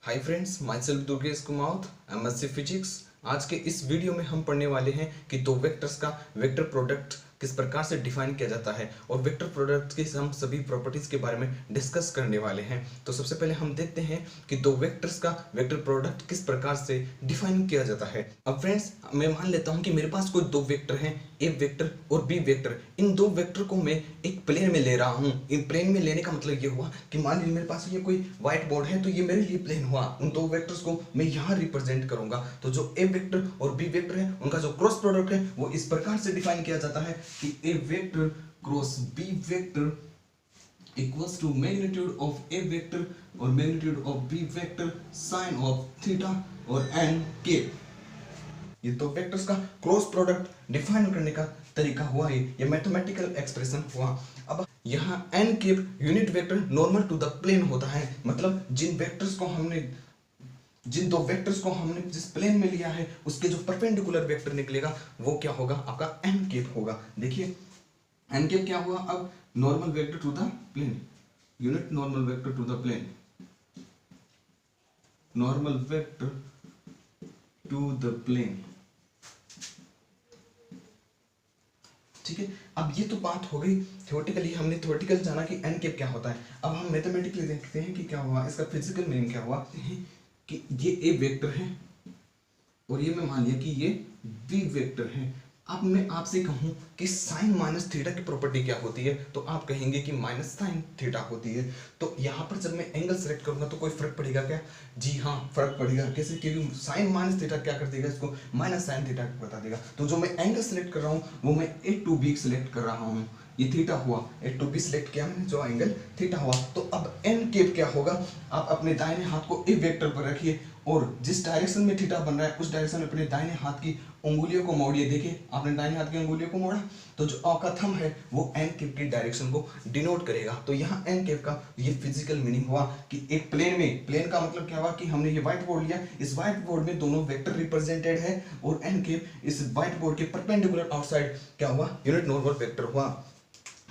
Hi friends, my self Durgesh Kumawat, MSc physics. आज के इस वीडियो में हम पढ़ने वाले हैं कि दो वेक्टर्स का वेक्टर प्रोडक्ट किस प्रकार से डिफाइन किया जाता है और वेक्टर प्रोडक्ट के हम सभी प्रॉपर्टीज के बारे में डिस्कस करने वाले हैं। तो सबसे पहले हम देखते हैं कि दो वेक्टर्स का वेक्टर प्रोडक्ट किस प्रकार से डिफाइन किया जाता है। अब फ्रेंड्स, मैं मान लेता हूं कि मेरे पास कोई दो वेक्टर हैं, ए वेक्टर और बी वेक्टर। इन दो वेक्टर को मैं एक प्लेन में ले रहा हूं। इन प्लेन में लेने का मतलब ये हुआ कि मान लीजिए मेरे पास ये कोई व्हाइट बोर्ड है, तो ये मेरे लिए प्लेन हुआ। उन दो वेक्टर्स को मैं यहाँ रिप्रेजेंट करूंगा। तो जो ए वेक्टर और बी वेक्टर है, उनका जो क्रॉस प्रोडक्ट है वो इस प्रकार से डिफाइन किया जाता है कि A vector cross B vector equals to magnitude of A vector और magnitude of B vector sine of theta और एन के। ये तो वेक्टर्स का क्रॉस प्रोडक्ट डिफाइन करने का तरीका हुआ। ये मैथमेटिकल एक्सप्रेशन हुआ। अब यहाँ n cap unit vector normal to the plane होता है। मतलब जिन दो वेक्टर्स को हमने जिस प्लेन में लिया है, उसके जो परपेंडिकुलर वेक्टर निकलेगा वो क्या होगा, आपका एन केप होगा। देखिए एन केप क्या हुआ, अब normal vector to the plane, unit normal vector to the plane, normal vector to the plane. ठीक है, अब ये तो बात हो गई थ्योरेटिकली, हमने थ्योरेटिकल जाना कि एन केप क्या होता है। अब हम मैथमेटिकली देखते हैं कि क्या हुआ, इसका फिजिकल मीनिंग क्या हुआ कि ये ए वेक्टर है और ये मैं मान लिया कि ये बी वेक्टर है। अब मैं आपसे कहूं कि साइन माइनस थीटा की प्रॉपर्टी क्या होती है, तो आप कहेंगे कि माइनस साइन थीटा होती है। तो यहाँ पर जब मैं एंगल सेलेक्ट करूंगा तो कोई फर्क पड़ेगा क्या? जी हाँ, फर्क पड़ेगा। कैसे? क्योंकि साइन माइनस थीटा क्या कर देगा, इसको माइनस साइन थीटा बता देगा। तो जो मैं एंगल सेलेक्ट कर रहा हूँ वो मैं ए टू बी सेलेक्ट कर रहा हूँ। ये थीटा हुआ, ए टू बी सिलेक्ट किया मैंने, जो एंगल थीटा हुआ। तो अब एन केप क्या होगा, आप अपने दाहिने हाथ को ए वेक्टर पर रखिए और जिस डायरेक्शन में थीटा बन रहा है उस डायरेक्शन में अपने दाहिने हाथ की उंगलियों को मोड़िए। देखिए आपने दाहिने हाथ की उंगलियों को मोड़ा तो जो का थंब है वो एन केप की डायरेक्शन को डिनोट करेगा। तो यहाँ एन केप का ये फिजिकल मीनिंग हुआ कि एक प्लेन में, प्लेन का मतलब क्या हुआ कि हमने ये व्हाइट बोर्ड लिया, इस व्हाइट बोर्ड में दोनों वेक्टर रिप्रेजेंटेड है और एन केप इस व्हाइट बोर्ड के परपेंडिकुलर आउटसाइड क्या हुआ, यूनिट नॉर्मल वेक्टर हुआ।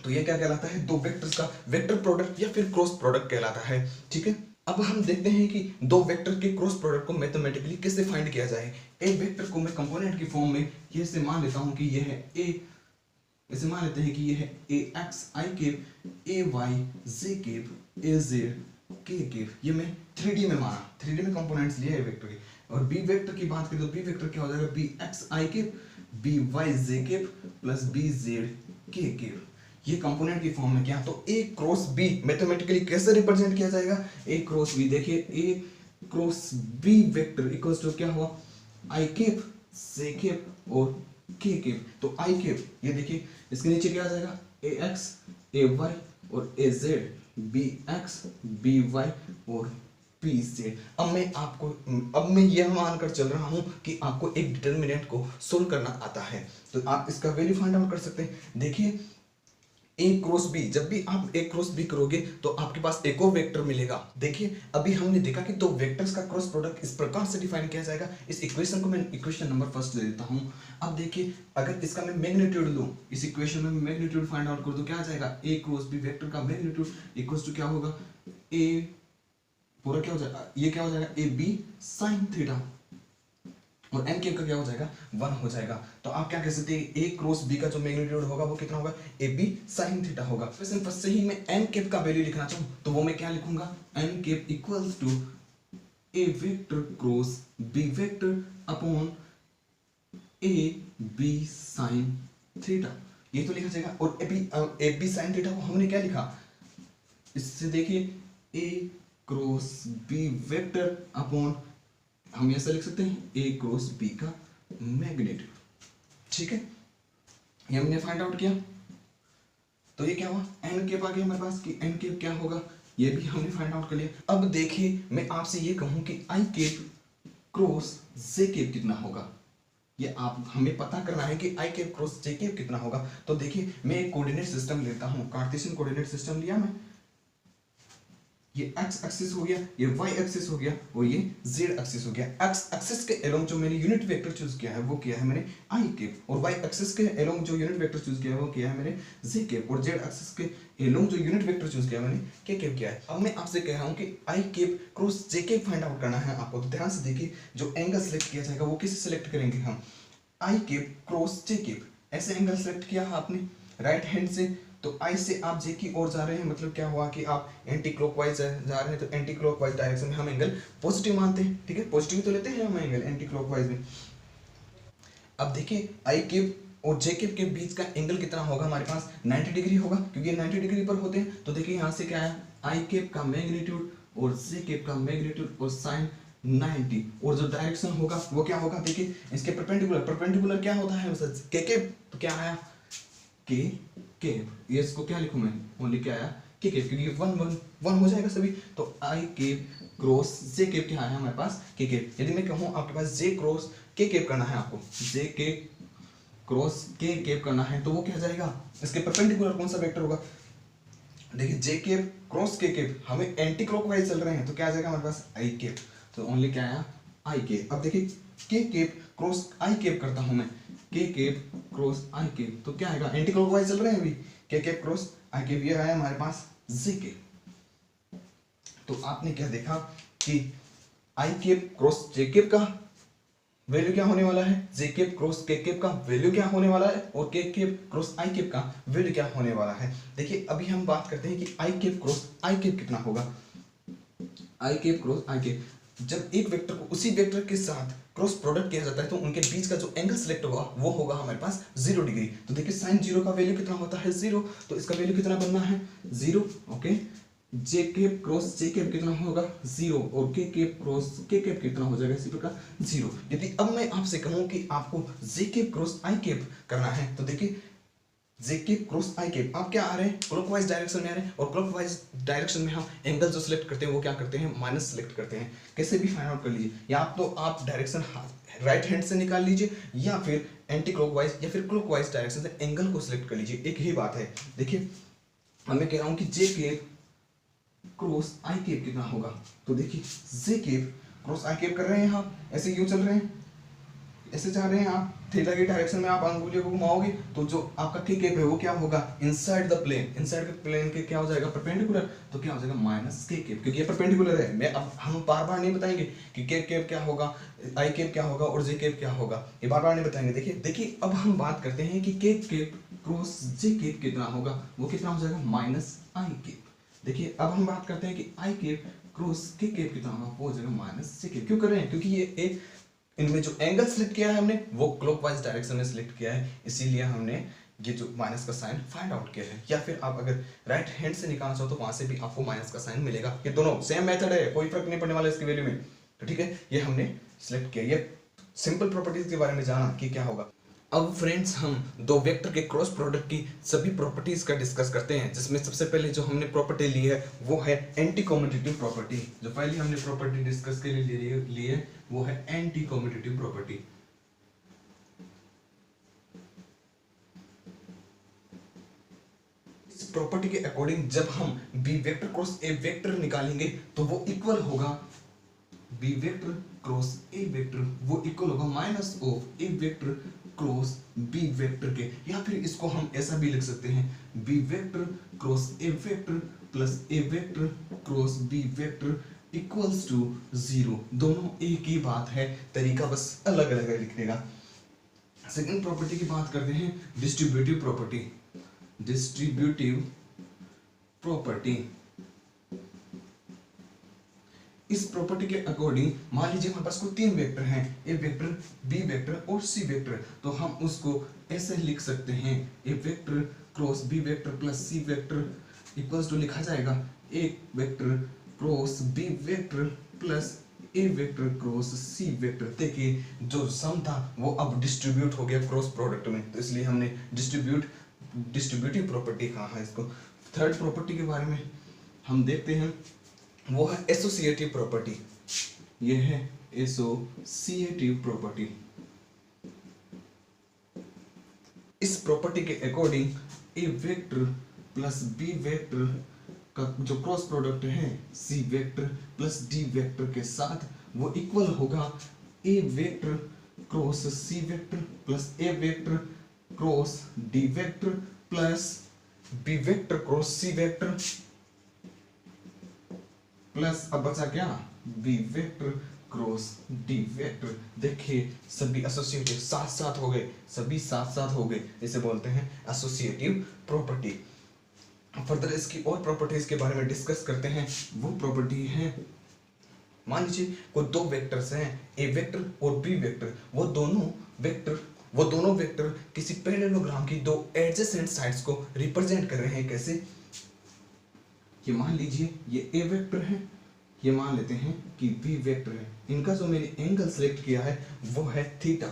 तो ये क्या कहलाता है, दो वेक्टर्स का वेक्टर प्रोडक्ट या फिर क्रॉस प्रोडक्ट कहलाता है। ठीक है, अब हम देखते हैं कि दो वेक्टर के क्रॉस प्रोडक्ट को मैथमेटिकली कैसे फाइंड किया जाए। ए वेक्टर को मैं कंपोनेंट की फॉर्म में ये से मान लेता हूं कि ये है ए, इसे मान लेते हैं कि ये है ए x I cap, A Y J cap, A Z K cap. ये मैं 3D में माना, 3D में कंपोनेंट्स लिए है वेक्टर के। और बी वेक्टर की बात करें तो बी वेक्टर क्या हो जाएगा, B X I cap, B Y J cap plus B Z K cap. ये कंपोनेंट की फॉर्म में क्या, तो ए क्रॉस बी मैथमेटिकली कैसे रिप्रेजेंट किया जाएगा, ए क्रॉस बी। देखिए ए cross B vector equals to क्या हुआ, आई केप जे केप और के केप। तो आई केप ये देखिए इसके नीचे क्या आ जाएगा, ए एक्स ए वाई और A Z, B X B Y और बी जेड। अब मैं यह मानकर चल रहा हूं कि आपको एक डिटर्मिनेंट को सोल्व करना आता है, तो आप इसका वैल्यू फाइंड आउट कर सकते हैं। देखिए ए क्रॉस बी, जब भी आप ए क्रॉस बी करोगे तो आपके पास एक और वेक्टर मिलेगा। देखिए अभी हमने देखा कि दो वेक्टर्स का क्रॉस प्रोडक्ट इस प्रकार से डिफाइन किया जाएगा। इस इक्वेशन को मैं इक्वेशन नंबर फर्स्ट ले लेता हूं। अब देखिए अगर इसका मैं मैग्नीट्यूड लूं, इस इक्वेशन में मैग्नीट्यूड फाइंड आउट कर दूं, क्या आ जाएगा, ए क्रॉस बी वेक्टर का मैग्नीट्यूड इक्वल्स टू क्या होगा, ए पूरा क्या हो जाएगा, ये क्या हो जाएगा, ए बी साइन थीटा और एन केप का क्या हो जाएगा, 1 हो जाएगा। तो आप क्या कह सकते हैं, ए क्रॉस बी का जो मैग्नीट्यूड होगा वो कितना होगा, ए बी साइन थीटा होगा। वैसे फर्स्ट से ही मैं एन केप का वैल्यू लिखना चाहूं तो वो मैं क्या लिखूंगा, n cap equals to a vector cross B vector upon a B sine theta. ये तो लिखा जाएगा। और ए बी साइन थीटा को हमने क्या लिखा, इससे देखिए ए क्रॉस बी वेक्टर अपॉन, हम ऐसा लिख सकते हैं ए क्रॉस बी का मैग्नीट्यूड। ठीक है, ये हमने फाइंड आउट किया। तो ये क्या हुआ, एन केप आ गया हमारे पास कि एन केप क्या होगा, ये भी हमने फाइंड आउट कर लिया। अब देखिए मैं आपसे ये कहूं कि I cap cross J cap कितना होगा, ये आप हमें पता करना है कि I cap cross J cap कितना होगा। तो देखिए मैं एक कोऑर्डिनेट सिस्टम लेता हूं, कार्टेशियन कोऑर्डिनेट सिस्टम लिया मैं, ये एक्स एक्सिस हो गया, ये वाई एक्सिस हो गया और ये जेड एक्सिस हो गया। एक्स एक्सिस के एलोंग जो मैंने यूनिट वेक्टर चूज किया है वो किया है मैंने आई केप, और वाई एक्सिस के एलोंग जो यूनिट वेक्टर चूज किया है वो किया है मैंने जे केप, और जेड एक्सिस के एलोंग जो यूनिट वेक्टर चूज किया है मैंने के केप किया है। अब मैं आपसे कह रहा हूँ कि I cap cross J cap find out करना है आपको, तो ध्यान से देखिए जो एंगल सेलेक्ट किया जाएगा वो किसे सेलेक्ट करेंगे हम, आई केप क्रॉस जे केप। ऐसे एंगल सेलेक्ट किया आपने राइट हैंड से, तो आई से आप जे की ओर जा रहे हैं, मतलब क्या हुआ कि आप एंटी क्लॉकवाइज जा रहे हैं, तो एंटी क्लॉकवाइज डायरेक्शन में हम एंगल पॉजिटिव मानते हैं, ठीक है, पॉजिटिव तो लेते हैं हम एंगल एंटी क्लॉकवाइज में। अब देखिए आई केप और जे केप के बीच का एंगल कितना होगा हमारे पास, 90 डिग्री होगा, क्योंकि ये 90 डिग्री पर होते हैं। तो देखिए यहाँ से क्या है, आई केप का मैग्नीट्यूड और जे केप का मैग्नीट्यूड और साइन 90, और जो डायरेक्शन होगा वो क्या होगा, देखिए इसके परपेंडिकुलर, परपेंडिकुलर क्या होता है के केप, तो क्या आया के केप, ये इसको क्या लिखूं मैं, ओनली क्या आया के केप, क्योंकि वन वन वन हो जाएगा सभी। तो आई केप क्रॉस जे केप क्या आया हमारे पास के केप। यदि मैं कहूं आपके पास जे क्रॉस के केप करना है, आपको जे के क्रॉस के केप करना है, तो वो क्या जाएगा, इसके परपेंडिकुलर कौन सा वेक्टर होगा, देखिए जे केप क्रॉस के केप, हमें एंटी क्लॉकवाइज चल रहे हैं, तो क्या आ जाएगा हमारे पास आई केप, तो ओनली क्या आया आई केप। अब देखिए के केप क्रॉस आई केप करता हूं मैं, के केप क्रॉस आई केप, तो क्या आएगा, एंटी क्लॉकवाइज चल रहे हैं अभी, के केप क्रॉस आई केप, ये आया हमारे पास जे केप। तो आपने क्या देखा कि I cap cross J cap का वैल्यू क्या होने वाला है, जे केप क्रॉस के केप का वैल्यू क्या होने वाला है, और के केप क्रॉस आई केप का वैल्यू क्या होने वाला है। देखिए अभी हम बात करते हैं कि I cap cross I cap कितना होगा, आई केप क्रॉस आई केप, जब एक वेक्टर को उसी वेक्टर के साथ क्रॉस प्रोडक्ट किया जाता है तो उनके बीच का जो एंगल सेलेक्ट होगा वो होगा हमारे पास 0 डिग्री। तो देखिए साइन 0 का वैल्यू कितना होता है 0, तो इसका वैल्यू कितना बनना है 0, ओके। जे केप क्रॉस जे केप कितना होगा 0, और के केप क्रॉस के केप कितना हो जाएगा इसी प्रकार 0। यदि अब मैं आपसे कहूं कि आपको जे केप क्रॉस आई केप करना है, तो देखिए जे केप क्रॉस आई केप, आप क्या आ रहे हैं क्लॉकवाइज डायरेक्शन में आ रहे हैं, और क्लॉकवाइज डायरेक्शन में हम एंगल जो सिलेक्ट करते हैं वो क्या करते हैं माइनस सेलेक्ट करते हैं। कैसे भी फाइंड आउट कर लीजिए, या आप तो आप डायरेक्शन राइट हैंड से निकाल लीजिए, या फिर एंटी क्लॉकवाइज या फिर क्लॉकवाइज डायरेक्शन से एंगल को सिलेक्ट कर लीजिए, एक ही बात है। देखिए मैं कह रहा हूं कि जे केप क्रॉस आई केप कितना होगा, तो देखिए जे केप क्रॉस आई केप कर रहे हैं आप, ऐसे क्यों चल रहे हैं, ऐसे जा रहे हैं आप, थीटा की डायरेक्शन में आप अंगुलियों को घुमाओगे तो जो आपका के केप है वो क्या होगा inside the plane, inside the plane के क्या हो जाएगा परपेंडिकुलर, तो क्या हो जाएगा माइनस के केप, क्योंकि ये परपेंडिकुलर है। मैं अब हम बार बार नहीं बताएंगे कि के केप क्या होगा, आई केप क्या होगा और जे केप क्या होगा, ये बार बार नहीं बताएंगे। देखिए देखिए अब हम बात करते हैं कि के केप क्रॉस जे केप कितना होगा, वो कितना हो जाएगा माइनस आई केप। देखिए अब हम बात करते हैं कि आई केप क्रॉस के केप कितना होगा, वो हो जाएगा माइनस जे केप। क्यों कर रहे हैं, क्योंकि ये एक इनमें जो एंगल सेलेक्ट किया है हमने वो क्लॉकवाइज डायरेक्शन में सिलेक्ट किया है, इसीलिए हमने ये जो माइनस का साइन फाइंड आउट किया है। या फिर आप अगर राइट हैंड से निकालना चाहो तो वहां से भी आपको माइनस का साइन मिलेगा, ये दोनों सेम मेथड है, कोई फर्क नहीं पड़ने वाला इसकी वैल्यू में। तो ठीक है, ये हमने सिलेक्ट किया, ये सिंपल प्रॉपर्टीज के बारे में जाना कि क्या होगा। अब फ्रेंड्स हम दो वेक्टर के क्रॉस प्रोडक्ट की सभी प्रॉपर्टीज का डिस्कस करते हैं, जिसमें सबसे पहले जो हमने प्रॉपर्टी ली है वो है एंटी कम्यूटेटिव प्रॉपर्टी। जो पहले हमने प्रॉपर्टी डिस्कस के लिए ली है वो है एंटी कम्यूटेटिव प्रॉपर्टी। इस प्रॉपर्टी के अकॉर्डिंग जब हम b vector cross a vector निकालेंगे तो वो इक्वल होगा b vector cross a vector, वो इक्वल होगा minus of A vector cross B vector के। या फिर इसको हम ऐसा भी लिख सकते हैं b vector cross a vector plus A vector cross B vector equals to 0। दोनों एक ही बात है, तरीका बस अलग अलग है लिखने का। सेकंड प्रॉपर्टी की बात करते हैं डिस्ट्रीब्यूटिव प्रॉपर्टी। डिस्ट्रीब्यूटिव प्रॉपर्टी, इस प्रॉपर्टी के अकॉर्डिंग मान लीजिए हमारे पास कोई तीन वेक्टर हैं, ए वेक्टर बी वेक्टर और सी वेक्टर, तो हम उसको ऐसे लिख सकते हैं A vector cross B vector plus C vector equals to लिखा जाएगा A vector cross B vector plus A vector cross C vector. देखिए जो सम था वो अब डिस्ट्रीब्यूट हो गया क्रॉस प्रोडक्ट में, तो इसलिए हमने डिस्ट्रीब्यूटिव प्रॉपर्टी कहा है इसको। थर्ड प्रॉपर्टी के बारे में हम देखते हैं, वो है एसोसिएटिव प्रॉपर्टी। ये है एसोसिएटिव प्रॉपर्टी। इस प्रॉपर्टी के according A vector plus B vector का जो क्रॉस प्रोडक्ट है C vector plus D vector के साथ वो इक्वल होगा A vector cross C vector plus A vector cross D vector plus B vector cross C vector plus अब बचा क्या B vector cross D vector. देखिए सभी एसोसिएटिव साथ साथ हो गए, सभी साथ साथ हो गए, इसे बोलते हैं एसोसिएटिव प्रॉपर्टी। फर्दर इसकी और प्रॉपर्टीज के बारे में डिस्कस करते हैं। वो प्रॉपर्टी है, मान लीजिए कोई दो वेक्टर्स हैं ए वेक्टर और बी वेक्टर, वो दोनों वेक्टर किसी पैरेललोग्राम की दो एडजेसेंट साइड्स को रिप्रेजेंट कर रहे हैं। कैसे? ये मान लीजिए ये ए वेक्टर है, ये मान लेते हैं कि बी वेक्टर है, इनका जो मैंने एंगल सेलेक्ट किया है वो है थीटा।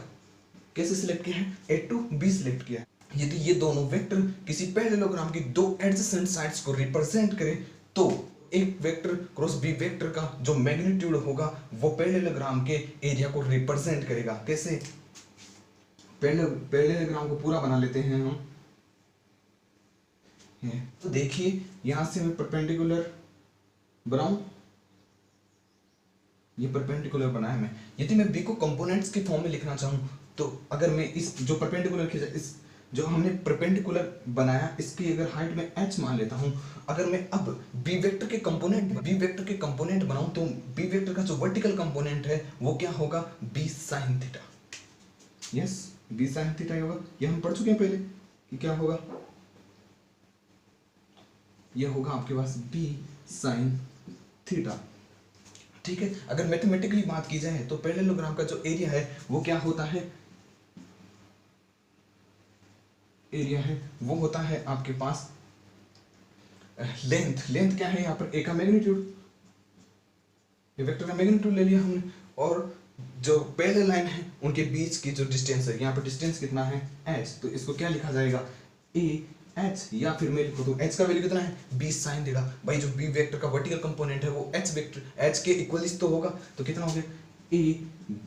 कैसे सिलेक्ट किया है? ए टू बी सिलेक्ट किया है। यदि ये दोनों वेक्टर किसी पैरेललोग्राम की दो एडजेसेंट साइड्स को रिप्रेजेंट करें तो एक वेक्टर क्रॉस बी वेक्टर का जो मैग्नीट्यूड होगा वो पैरेललोग्राम के एरिया को रिप्रेजेंट करेगा। कैसे? पैरेललोग्राम को पूरा बना लेते हैं हम। तो देखिए यहां से मैं परपेंडिकुलर बनाऊं, ये परपेंडिकुलर बनाया मैं। यदि मैं बी को कंपोनेंट्स के फॉर्म में लिखना चाहूं तो अगर मैं इस जो परपेंडिकुलर खींचा, इस जो हमने परपेंडिकुलर बनाया इसकी अगर हाइट में h मान लेता हूं, अगर मैं अब बी वेक्टर के कंपोनेंट बनाऊं तो बी वेक्टर का जो वर्टिकल कंपोनेंट है वो क्या होगा? B sine theta. Yes, b sine theta होगा। ये हम पढ़ चुके हैं पहले कि क्या होगा, ये होगा आपके पास बी साइन थीटा। ठीक है, अगर मैथमेटिकली बात की जाए तो पैरेललोग्राम का जो एरिया है वो क्या होता है? एरिया है वो होता है आपके पास लेंथ क्या है यहाँ पर? ए का मैग्नीट्यूड, ये वेक्टर का मैग्नीट्यूड ले लिया हमने, और जो पैरेलल लाइन है उनके बीच की जो डिस्टेंस है, यहाँ पर डिस्टेंस कितना है? h। तो इसको क्या लिखा जाएगा? ए h, या फिर मैं लिखो तो h का वैल्यू कितना है? B sine theta. भाई जो बी वेक्टर का वर्टिकल कंपोनेंट है वो h वेक्टर h के इक्वल तो होगा, तो कितना हो गया? A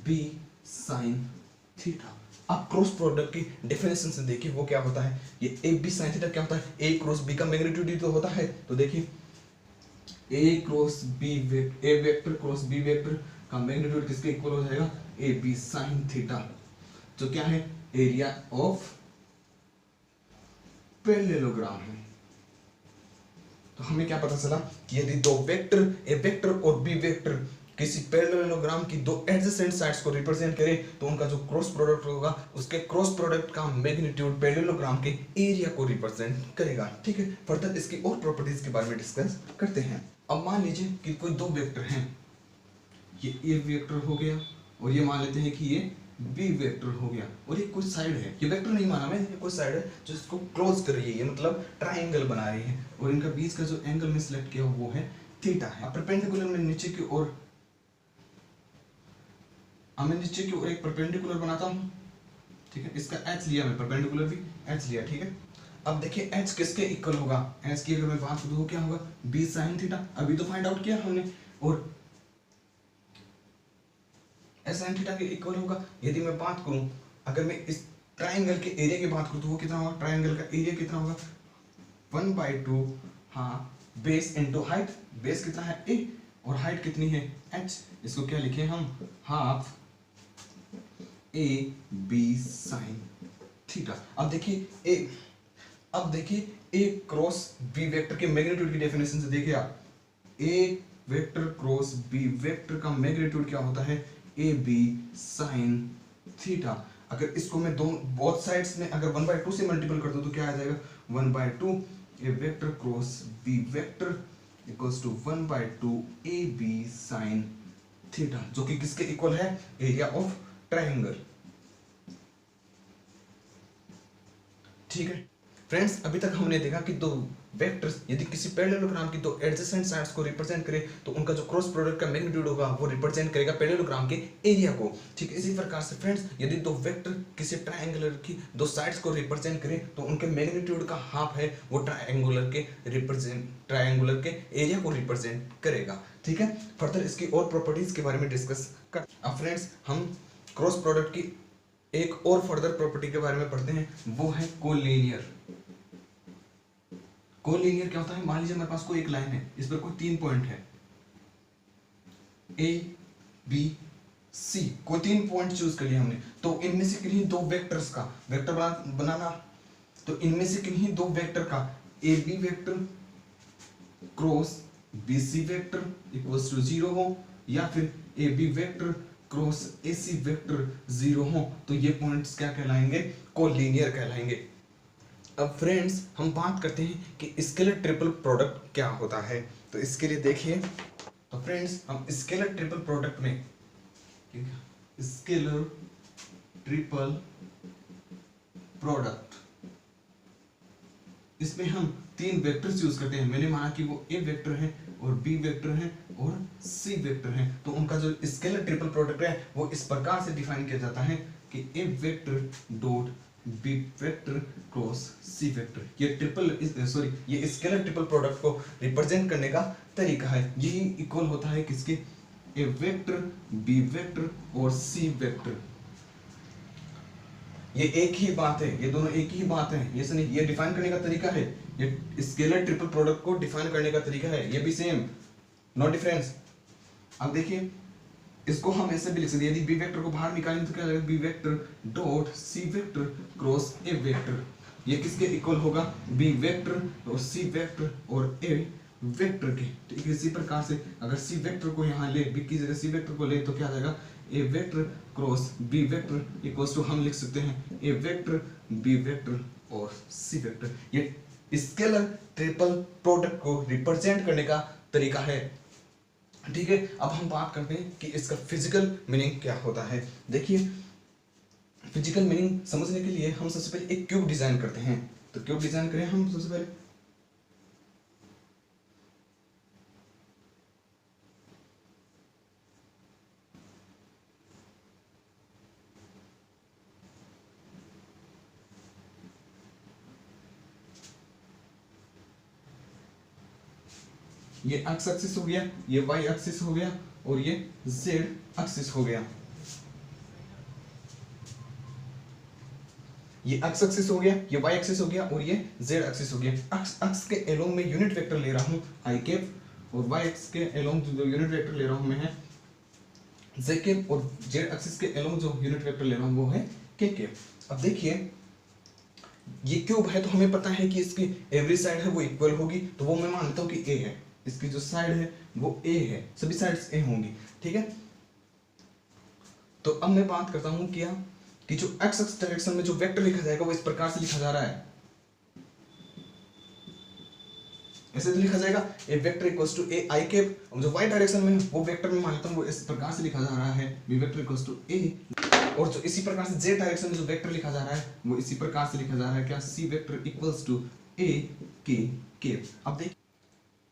B sine theta. आप क्रॉस प्रोडक्ट की डेफिनेशन से देखिए वो क्या होता है। ये ए बी साइन थीटा क्या होता है? ए क्रॉस बी का मैग्नीट्यूड ही तो होता है। तो देखिए ए क्रॉस बी ए वेक्टर क्रॉस बी वेक्टर का मैग्नीट्यूड किसके इक्वल हो जाएगा? ए बी साइन थीटा, जो क्या है? एरिया ऑफ पैरेललोग्राम है। तो हमें क्या पता चला कि यदि दो वेक्टर ए वेक्टर और बी वेक्टर किसी पैरेललोग्राम की दो एडजेसेंट साइड्स को रिप्रेजेंट करें तो उनका जो क्रॉस प्रोडक्ट होगा उसके क्रॉस प्रोडक्ट का मैग्नीट्यूड पैरेललोग्राम के एरिया को रिप्रेजेंट करेगा। ठीक है, फर्दर इसकी और प्रॉपर्टीज के बारे में डिस्कस करते हैं। अब मान लीजिए कि कोई दो वेक्टर हैं, ये ए वेक्टर हो गया और ये मान लेते हैं कि ये बी वेक्टर हो गया, और ये कोई साइड है, ये वेक्टर नहीं माना मैं, ये कोई साइड है जो इसको क्लोज कर रही है, ये मतलब ट्राइंगल बना रही है, और इनका बीच का जो एंगल में सिलेक्ट किया वो है थीटा है। परपेंडिकुलर में नीचे की ओर एक परपेंडिकुलर बनाता हूँ। ठीक है, इसका h लिया मैं, परपेंडिकुलर भी h लिया। ठीक है, अब देखिए h किसके इक्वल होगा? h की अगर मैं बात करूँ तो क्या होगा? b sin theta. अभी तो फाइंड आउट किया हमने, और s sin थीटा के इक्वल होगा। यदि मैं बात करूँ, अगर मैं इस ट्राइंगल के एरिया की बात करूँ तो वो कितना होगा? ट्राइंगल का एरिया कितना होगा? 1/2 हाँ बेस इंटू हाइट। बेस कितना है? a, और हाइट कितनी है? h। इसको क्या लिखे हम? Half a B sine theta. अब देखिए ए क्रॉस बी वेक्टर के मैग्नीट्यूड की डेफिनेशन से देखिए आप, a vector cross B vector का मैग्नीट्यूड क्या होता है? A B sine theta. अगर इसको मैं दोनों बोथ साइड्स में अगर 1/2 से मल्टीपल कर दूं तो क्या आ जाएगा? 1/2 A vector cross B vector equals to 1/2 A B sine theta, जो कि किसके इक्वल है? Area of triangle. ठीक है फ्रेंड्स, अभी तक हमने देखा कि दो वेक्टर्स यदि किसी पैरेललोग्राम की दो एडजेसेंट साइड्स को रिप्रेजेंट करे तो उनका जो क्रॉस प्रोडक्ट का मैग्नीट्यूड होगा वो रिप्रेजेंट करेगा पैरेललोग्राम के एरिया को। ठीक है, इसी प्रकार से फ्रेंड्स यदि दो वेक्टर किसी ट्रायंगुलर की दो साइड्स को रिप्रेजेंट करे तो उनके मैग्नीट्यूड का हाफ है वो ट्रायंगुलर के एरिया को रिप्रेजेंट करेगा। ठीक है, फर्दर इसकी और प्रॉपर्टीज के बारे में डिस्कस कर। अब फ्रेंड्स हम क्रॉस प्रोडक्ट की एक और फर्दर प्रॉपर्टी के बारे में पढ़ते हैं, वो है कोलिनियर कोलिनियर क्या होता है, मान लीजिए हमारे पास कोई एक लाइन है, इस पर कोई 3 पॉइंट है, ए बी सी, कोई 3 पॉइंट चूज कर लिया हमने, तो इनमें से किन्हीं दो वेक्टर्स का वेक्टर बनाना, तो इनमें से किन्हीं दो वेक्टर का a b vector cross b c vector equals to 0 हो, या फिर a b vector cross a c vector 0 हो, तो ये पॉइंट्स क्या कहलाएंगे, कोलिनियर कहलाएंगे। अब फ्रेंड्स हम बात करते हैं कि स्केलर ट्रिपल प्रोडक्ट क्या होता है। तो इसके लिए देखिए, तो फ्रेंड्स हम स्केलर ट्रिपल प्रोडक्ट में, स्केलर ट्रिपल प्रोडक्ट, इसमें हम 3 वेक्टर्स यूज करते हैं। मैंने माना कि वो ए वेक्टर है और बी वेक्टर है और सी वेक्टर है, तो उनका जो स्केलर ट्रिपल प्रोडक्ट है वो इस प्रकार से डिफाइन किया जाता है कि A vector dot B vector cross C vector. ये ये स्केलर ट्रिपल प्रोडक्ट को रिप्रेजेंट करने का तरीका है। यही इक्वल होता है किसके, ए वेक्टर बी वेक्टर और सी वेक्टर। ये एक ही बात है, ये दोनों एक ही बात है, ये नहीं, ये डिफाइन करने का तरीका है, ये स्केलर ट्रिपल प्रोडक्ट को डिफाइन करने का तरीका है, ये भी सेम, नो डिफरेंस। अब देखिए इसको हम ऐसे भी लिख सकते हैं, यदि बी वेक्टर को बाहर निकालें तो क्या हो जाएगा, b vector dot C vector cross a vector. ये किसके इक्वल होगा, बी वेक्टर और सी वेक्टर और ए वेक्टर के। ठीक है, इसी प्रकार से अगर सी वेक्टर को यहाँ ले, बी की जगह सी वेक्टर को ले, तो क्या आ जाएगा, A vector cross B vector equals to हम लिख सकते हैं ए वेक्टर बी वेक्टर और सी वेक्टर। ये स्केलर ट्रिपल प्रोडक्ट को रिप्रेजेंट करने का तरीका है। ठीक है, अब हम बात करते हैं कि इसका फिजिकल मीनिंग क्या होता है। देखिए फिजिकल मीनिंग समझने के लिए हम सबसे पहले एक क्यूब डिजाइन करते हैं। तो क्यूब डिजाइन करें हम सबसे पहले, ये एक्स एक्सिस हो गया, ये वाई एक्सिस हो गया और ये जेड एक्सिस हो गया। ये एक्स एक्सिस हो गया, ये वाई एक्सिस हो गया और ये जेड एक्सिस हो गया। एक्स के एलोंग में यूनिट वेक्टर ले रहा हूं आई कैप, और वाई एक्स के एलोंग जो यूनिट वेक्टर ले रहा हूं मैं है जे कैप, और जेड एक्सिस के एलोंग जो यूनिट वेक्टर ले रहा हूं वो है के कैप। अब देखिए ये क्यूब है तो हमें पता है कि इसकी एवरी साइड है वो इक्वल होगी, तो वो मैं मान लेता हूं कि ए है, इसकी जो साइड है वो ए है, सभी साइड्स ए होंगी। ठीक है, तो अब मैं बात करता हूं क्या कि जो एक्स एक्स डायरेक्शन में जो वेक्टर लिखा जाएगा वो इस प्रकार से लिखा जा रहा है, ऐसे तो लिखा जाएगा A vector equals to A I cap, और जो वाई डायरेक्शन में वो वेक्टर में मान लेता हूं वो इस प्रकार से लिखा जा रहा है बी वेक्टर इक्वल्स टू ए, और जो इसी प्रकार से जेड डायरेक्शन में जो वेक्टर लिखा जा रहा है वो इसी प्रकार से लिखा जा रहा है क्या, सी वेक्टर इक्वल्स टू ए के कैप।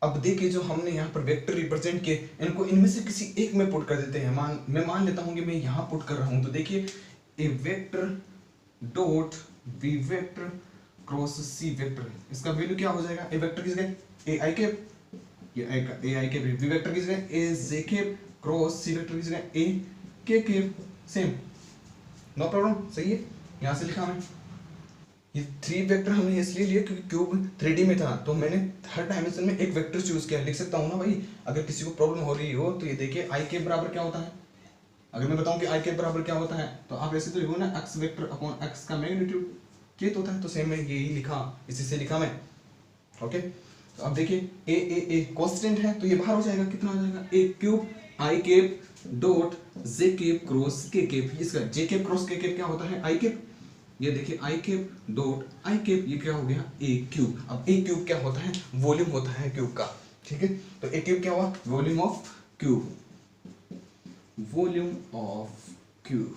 अब देखिए जो हमने यहाँ पर वेक्टर रिप्रेजेंट किए, इनको इनमें से किसी एक में पुट कर देते हैं। मैं मान लेता हूँ कि मैं यहाँ पुट कर रहा हूँ, तो देखिए A vector dot B vector cross C vector, इसका वैल्यू क्या हो जाएगा, ए वेक्टर की जगह ए आई कैप, ये ए आई कैप, बी वेक्टर की जगह ए जे कैप क्रॉस सी वेक्टर की जगह ए के कैप, सेम, नो प्रॉब्लम, सही है। यहाँ से लिखा मैं ये 3 वेक्टर हमने इसलिए लिए क्योंकि क्यूब 3D में था, तो मैंने हर डायमेंशन में एक वेक्टर चूज किया। लिख सकता हूँ ना भाई, अगर किसी को प्रॉब्लम हो रही हो तो ये देखिए आई के बराबर क्या होता है, अगर मैं बताऊं कि आई के बराबर क्या होता है तो आप ऐसे तो लिखो ना, एक्स वेक्टर अपॉन एक्स का मैग्नीट्यूड, ये तो होता है, तो सेम मैं यही लिखा, इसी से लिखा मैं। ओके, तो अब देखिए ए कांस्टेंट है तो ये बाहर हो जाएगा, कितना हो जाएगा, A cube I cap dot J cap cross K cap, इसका J cap cross K cap क्या होता है, आई कैप। ये देखिए I cap dot I cap, ये क्या हो गया, ए क्यूब। अब ए क्यूब क्या होता है, वॉल्यूम होता है क्यूब का। ठीक है, तो ए क्यूब क्या हुआ, volume of cube, volume of cube.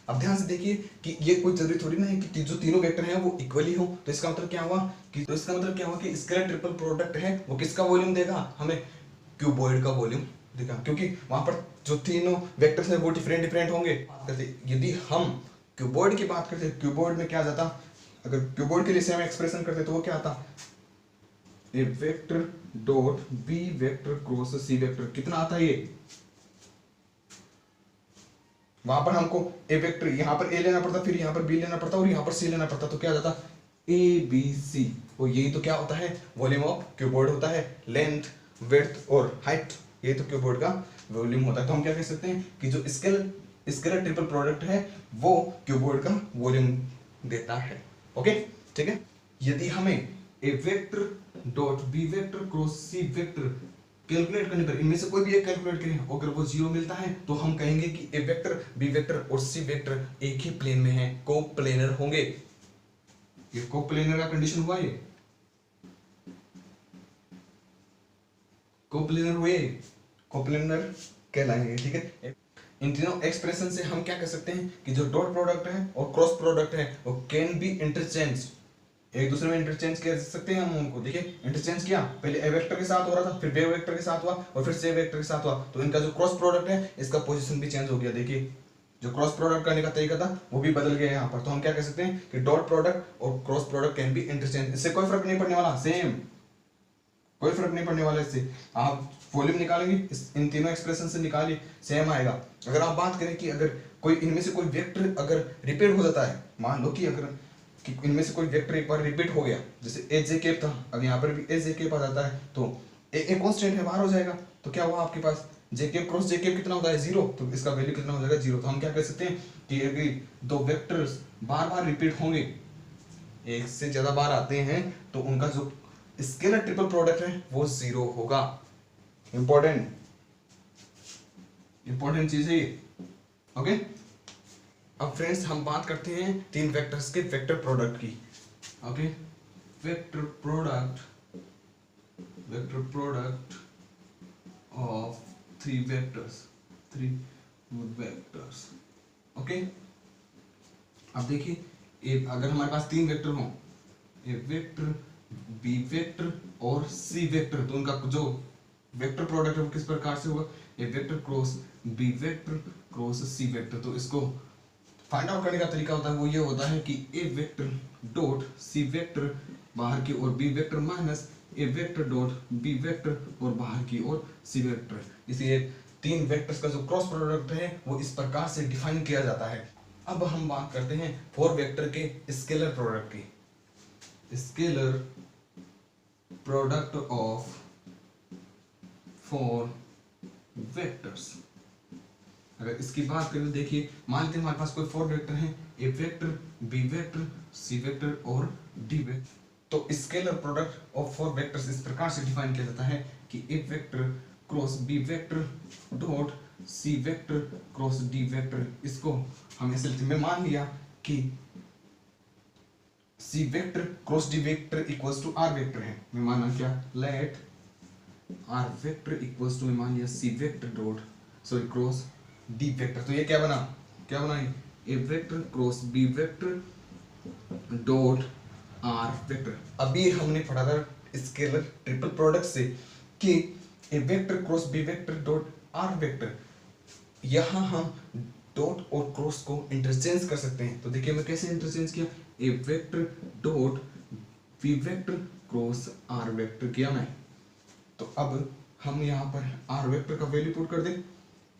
अब ध्यान से देखिए कि ये कोई जरूरी थोड़ी ना है कि जो तीनों वेक्टर हैं वो इक्वली हो, तो इसका मतलब क्या हुआ कि स्केलर ट्रिपल प्रोडक्ट है वो किसका वॉल्यूम देगा, हमें क्यूबॉइड का वॉल्यूम देगा, क्योंकि वहां पर जो तीनों वेक्टर्स हैं वो डिफरेंट होंगे। यदि हम क्यूबॉइड की बात करते हैं, क्यूबॉइड में क्या जाता, अगर क्यूबॉइड के लिए सेम एक्सप्रेशन करते तो वो क्या आता, A vector dot B vector cross C vector, कितना आता है ये, वहां पर हमको ए वेक्टर, यहां पर ए लेना पड़ता, फिर यहां पर बी लेना पड़ता और यहां पर सी लेना पड़ता, तो क्या जाता ए बी सी, और यही तो क्या होता है, वॉल्यूम ऑफ क्यूबॉइड होता है, लेंथ विड्थ और हाइट, यही तो क्यूबॉइड का वॉल्यूम होता है। तो हम क्या कह सकते हैं कि जो स्केलर ट्रिपल प्रोडक्ट है वो क्यूबॉइड का वॉल्यूम देता है। ओके ठीक है। यदि हमें A vector dot B vector cross C vector calculate करने पर इनमें से कोई भी एक कैलकुलेट करें, अगर वो जीरो मिलता है तो हम कहेंगे कि ए वेक्टर बी वेक्टर और सी वेक्टर एक ही प्लेन में है, कोप्लेनर होंगे। ये कोप्लेनर का कंडीशन हुआ, ये कोप्लेनर हुए, कोप्लेनर कहलाएंगे। ठीक है। इन तीनों एक्सप्रेशन से हम क्या कह सकते हैं कि जो डॉट प्रोडक्ट है और क्रॉस प्रोडक्ट है वो कैन बी इंटरचेंज, एक दूसरे में इंटरचेंज कर सकते हैं हम उनको। देखिए इंटरचेंज किया, पहले ए वेक्टर के साथ हो रहा था, फिर बी वेक्टर के साथ हुआ और फिर सी वेक्टर के साथ हुआ, तो इनका जो क्रॉस प्रोडक्ट है इसका पोजीशन भी चेंज हो गया। देखिए जो क्रॉस प्रोडक्ट करने का तरीका था वो भी बदल गया यहाँ पर। तो हम क्या कह सकते हैं कि डॉट प्रोडक्ट और cross product can be interchange, इससे कोई फर्क नहीं पड़ने वाला, सेम कोई फर्क नहीं पड़ने वाला इससे। आप वॉल्यूम निकालेंगे इन तीनों एक्सप्रेशन से निकालिए, सेम आएगा। अगर आप बात करें कि अगर कोई इनमें से कोई वेक्टर अगर रिपीट हो जाता है, मान लो कि अगर कि इनमें से कोई वेक्टर एक बार रिपीट हो गया, जैसे ए जे केप था, अब यहाँ पर भी ए जे केप आ जाता है, तो ए कांस्टेंट है, बाहर हो जाएगा, तो क्या हुआ आपके पास जे केप क्रॉस जे केप कितना होता है, जीरो, तो इसका वैल्यू कितना हो जाएगा, जीरो। तो हम क्या कह सकते हैं कि अगर दो वेक्टर्स बार बार रिपीट होंगे, एक से ज्यादा बार आते हैं, तो उनका जो स्केलर ट्रिपल प्रोडक्ट है वो जीरो होगा। इंपॉर्टेंट चीज है ये। ओके अब फ्रेंड्स हम बात करते हैं तीन वेक्टर्स के वेक्टर प्रोडक्ट की। Okay vector product of three vectors okay अब देखिए अगर हमारे पास तीन वेक्टर हो, ए वेक्टर बी वेक्टर और सी वेक्टर, तो उनका जो वेक्टर प्रोडक्ट है वो किस प्रकार से होगा, A vector cross B vector cross C vector. तो इसको फाइंड आउट करने का तरीका होता है वो ये होता है कि A vector dot C vector बाहर की ओर B vector minus A vector dot B vector और बाहर की ओर सी वेक्टर। इसलिए तीन वेक्टर्स का जो क्रॉस प्रोडक्ट है वो इस प्रकार से डिफाइन किया जाता है। अब हम बात करते हैं फोर वेक्टर के स्केलर प्रोडक्ट की। Scalar product of four vectors, अगर इसकी बात करें, देखिए मान लेते हैं हमारे पास कोई फोर वेक्टर हैं, A vector B vector C vector और डी वेक्टर। तो scalar product of four vectors इस प्रकार से डिफाइन किया जाता है कि A vector cross B vector dot C vector cross D vector. इसको हम इस में मान लिया कि C vector cross D vector equals to R vector है, मैं माना क्या, let R vector equals to, मैं मान लिया C vector dot sorry cross D vector. तो ये क्या बना A vector cross B vector dot R vector. अभी हमने पढ़ा था स्केलर ट्रिपल प्रोडक्ट से कि A vector cross B vector dot R vector, यहां हम डॉट और क्रॉस को इंटरचेंज कर सकते हैं। तो देखिए मैं कैसे इंटरचेंज किया, A vector dot B vector cross R vector किया मैं। तो अब हम यहाँ पर आर वेक्टर का वैल्यू पुट कर दें,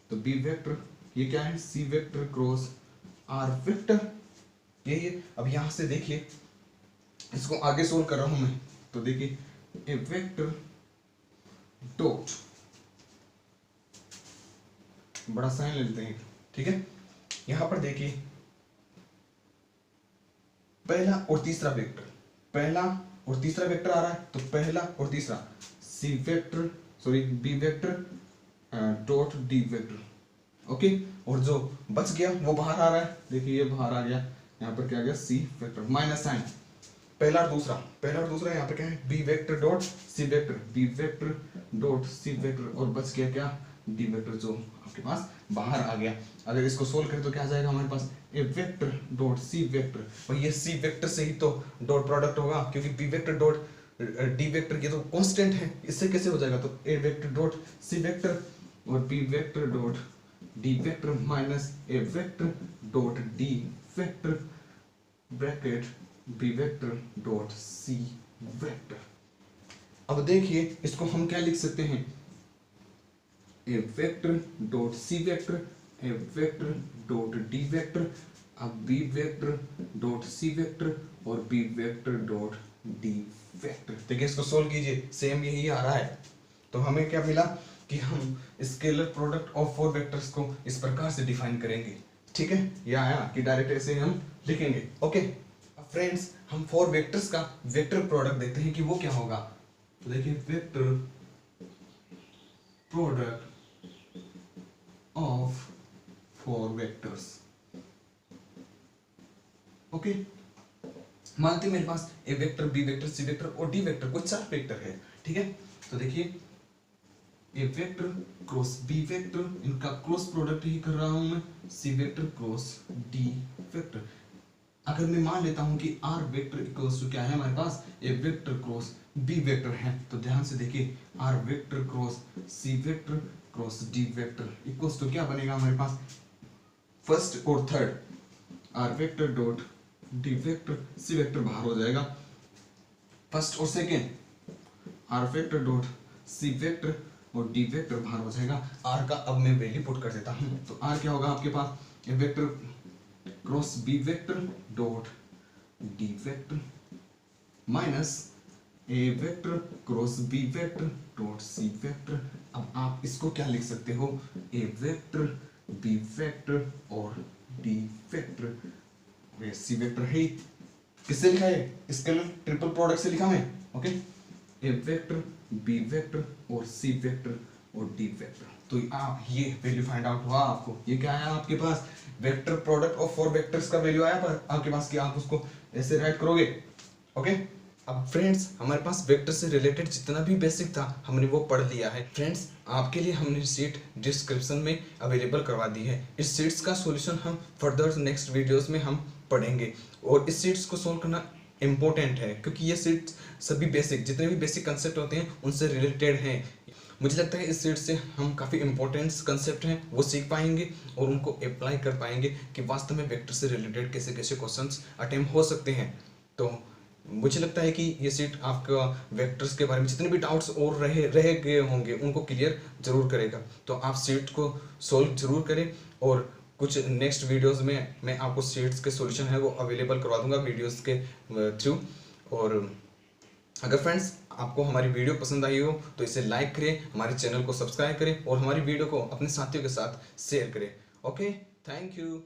तो बी वेक्टर ये क्या है, C vector cross R vector, ये अब यहाँ से देखिए इसको आगे सोल्व कर रहा हूं मैं। तो देखिए ए वेक्टर डॉट, बड़ा साइन ले लेते हैं, ठीक है। यहां पर देखिए पहला और तीसरा वेक्टर आ रहा है, तो पहला और तीसरा C vector sorry B vector dot D vector. Okay और जो बच गया वो बाहर आ रहा है, देखिए ये बाहर आ गया, यहाँ पर क्या आ गया सी वेक्टर माइनस साइन, पहला और दूसरा यहाँ पे क्या है, बी वेक्टर डॉट सी वेक्टर, बी वेक्टर डॉट सी वेक्टर और बच गया क्या, डी वेक्टर जो आपके पास बाहर आ गया। अगर इसको सोल्व करें तो क्या आ जाएगा हमारे पास, ए वेक्टर डॉट सी वेक्टर, और ये सी वेक्टर से ही तो डॉट प्रोडक्ट होगा, क्योंकि B vector dot D vector ये तो कांस्टेंट है, इससे कैसे हो जाएगा, तो A vector dot C vector और B vector dot D vector minus A vector dot D vector bracket B vector dot C vector. अब देखिए इसको हम क्या लिख सकते हैं, A vector dot C vector A vector dot D vector अब बी वेक्टर डॉट सी वेक्टर और B vector dot D vector. देखिए इसको सोल्व कीजिए, सेम यही आ रहा है। तो हमें क्या मिला कि हम स्केलर प्रोडक्ट ऑफ 4 वेक्टर्स को इस प्रकार से डिफाइन करेंगे। ठीक है, ये आया कि डायरेक्ट ऐसे हम लिखेंगे। ओके, अब फ्रेंड्स हम 4 वेक्टर्स का वेक्टर प्रोडक्ट देखते हैं कि वो क्या होगा। तो देखिए vector product of 4 vectors. Okay, मानते हैं मेरे पास ए वेक्टर, बी वेक्टर, सी वेक्टर और डी वेक्टर, कुछ 4 वेक्टर है। ठीक है, तो देखिए A vector cross B vector, इनका क्रॉस प्रोडक्ट ही कर रहा हूं मैं, सी वेक्टर क्रॉस डी वेक्टर। अगर मैं मान लेता हूं कि आर वेक्टर इक्वल्स टू क्या है हमारे पास, ए वेक्टर क्रॉस बी वेक्टर है, तो ध्यान से देखिए r vector cross C vector cross D vector equals to क्या बनेगा हमारे पास, फर्स्ट और third r vector dot D vector, सी वेक्टर बाहर हो जाएगा, फर्स्ट और सेकेंड आर वेक्टर डॉट सी वेक्टर और डी वेक्टर बाहर हो जाएगा। आर का अब मैं वैल्यू पुट कर देता हूं, तो आर क्या होगा आपके पास, ए vector cross B vector dot D vector minus A vector cross B vector dot C vector. अब आप इसको क्या लिख सकते हो, ए वेक्टर बी वेक्टर और डी वेक्टर, सी वेक्टर है, किससे लिखा है, स्केलर ट्रिपल प्रोडक्ट से लिखा है। ओके, ए वेक्टर बी वेक्टर और सी वेक्टर और डी वेक्टर। तो आप ये वैल्यू फाइंड आउट हुआ आपको, ये क्या आया आपके पास, वेक्टर प्रोडक्ट ऑफ 4 वेक्टर्स का वैल्यू आया पर आपके पास कि आप उसको ऐसे राइट करोगे। ओके, अब फ्रेंड्स हमारे पास वेक्टर से रिलेटेड जितना भी बेसिक था हमने वो पढ़ लिया है। फ्रेंड्स आपके लिए हमने शीट डिस्क्रिप्शन में अवेलेबल करवा दी है। इस शीट्स का सॉल्यूशन हम फर्दर नेक्स्ट वीडियोस में हम पढ़ेंगे, और इस शीट्स को सोल्व करना इम्पोर्टेंट है क्योंकि ये शीट्स सभी बेसिक जितने भी बेसिक कंसेप्ट होते हैं उनसे रिलेटेड हैं। मुझे लगता है इस सीट से हम काफ़ी इंपॉर्टेंट कंसेप्ट हैं वो सीख पाएंगे और उनको अप्लाई कर पाएंगे कि वास्तव में वेक्टर से रिलेटेड कैसे कैसे क्वेश्चंस अटेम्प्ट हो सकते हैं। तो मुझे लगता है कि ये सीट आपका वेक्टर्स के बारे में जितने भी डाउट्स और रह गए होंगे उनको क्लियर जरूर करेगा। तो आप सीट को सोल्व जरूर करें, और कुछ नेक्स्ट वीडियोस में मैं आपको सीट्स के सॉल्यूशन है वो अवेलेबल करवा दूंगा वीडियोस के थ्रू। और अगर फ्रेंड्स आपको हमारी वीडियो पसंद आई हो तो इसे लाइक करें, हमारे चैनल को सब्सक्राइब करें और हमारी वीडियो को अपने साथियों के साथ शेयर करें। Okay, thank you.